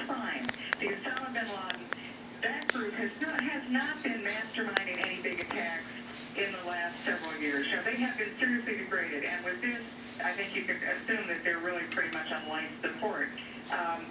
crime. The Osama bin Laden, that group has not been masterminding any big attacks in the last several years. So they have been seriously degraded, and with this, I think you can assume that they're really pretty much on life support.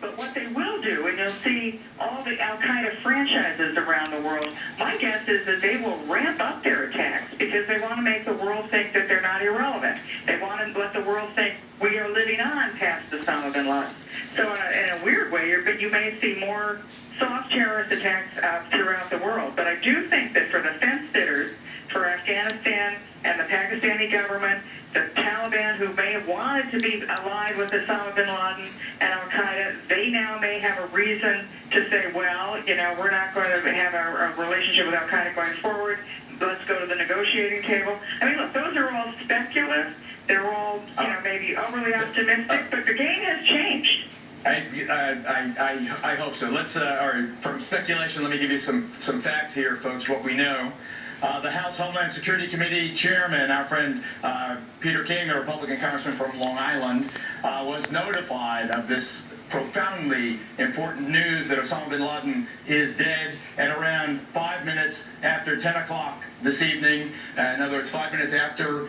But what they will do, and you'll see all the al-Qaeda franchises around the world, my guess is that they will ramp up their attacks because they want to make the world think that they're not irrelevant. They want to let the world think we are living on past Osama bin Laden. So in a weird way, you may see more soft terrorist attacks throughout the world. But I do think that for the fence sitters, for Afghanistan and the Pakistani government, the Taliban, who may have wanted to be allied with Osama bin Laden and al-Qaeda, they now may have a reason to say, well, you know, we're not going to have a relationship with al-Qaeda going forward. Let's go to the negotiating table. I mean, look, those are all speculative. They're all, you know, maybe overly optimistic, but the game has changed. I hope so. Let's, from speculation, let me give you some facts here, folks, what we know. The House Homeland Security Committee chairman, our friend Peter King, the Republican congressman from Long Island, was notified of this profoundly important news that Osama bin Laden is dead at around 5 minutes after 10 o'clock this evening. In other words, 5 minutes after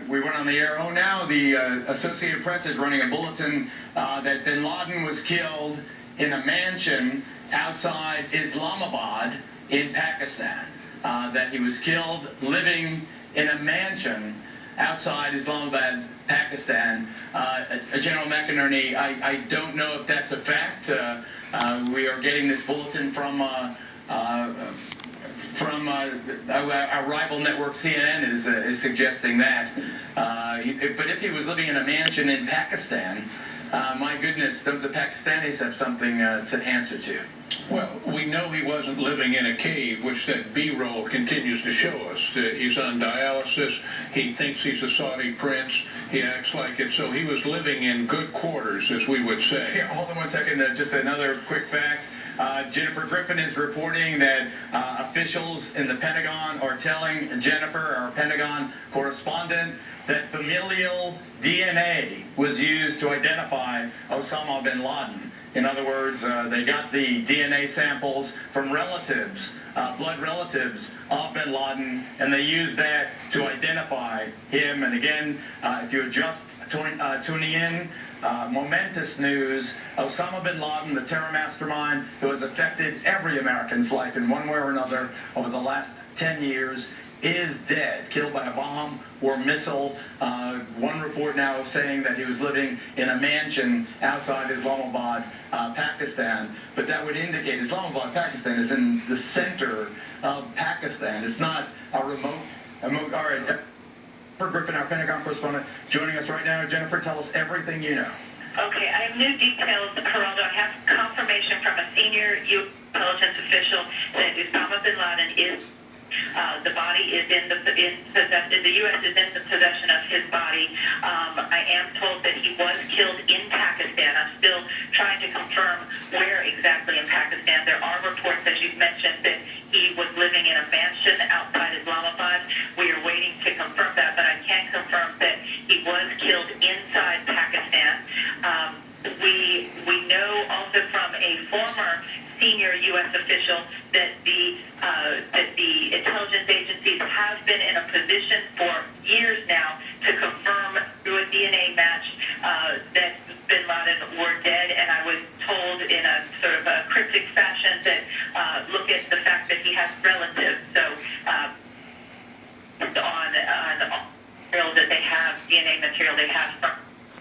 we went on the air. Oh, now the Associated Press is running a bulletin that bin Laden was killed in a mansion outside Islamabad in Pakistan. That he was killed living in a mansion outside Islamabad, Pakistan. General McInerney, I don't know if that's a fact. We are getting this bulletin from our rival network CNN is suggesting that. But if he was living in a mansion in Pakistan, my goodness, don't the Pakistanis have something to answer to? Well, we know he wasn't living in a cave, which that B-roll continues to show us. He's on dialysis. He thinks he's a Saudi prince. He acts like it. So he was living in good quarters, as we would say. Here, hold on 1 second. Just another quick fact. Jennifer Griffin is reporting that officials in the Pentagon are telling Jennifer, our Pentagon correspondent, that familial DNA was used to identify Osama bin Laden. In other words, they got the DNA samples from relatives, blood relatives of bin Laden, and they used that to identify him. And again, if you are just tuning in, momentous news. Osama bin Laden, the terror mastermind who has affected every American's life in one way or another over the last 10 years, is dead, killed by a bomb or missile. One report now is saying that he was living in a mansion outside Islamabad, Pakistan. But that would indicate Islamabad, Pakistan is in the center of Pakistan. It's not a remote all right. Jennifer Griffin, our Pentagon correspondent, joining us right now. Jennifer, tell us everything you know. Okay, I have new details, Geraldo. I have confirmation from a senior U.S. intelligence official that Osama bin Laden is. The body is in the U.S. is in the possession of his body. I am told that he was killed in Pakistan. I'm still trying to confirm where exactly in Pakistan. There are reports, as you've mentioned, that he was living in a mansion outside Islamabad. We are waiting to confirm that, but I can confirm that he was killed inside Pakistan. We know also from a former senior U.S. official that the intelligence agencies have been in a position for years now to confirm through a DNA match that bin Laden were dead, and I was told in a sort of a cryptic fashion that look at the fact that he has relatives. So on the material that they have, DNA material they have from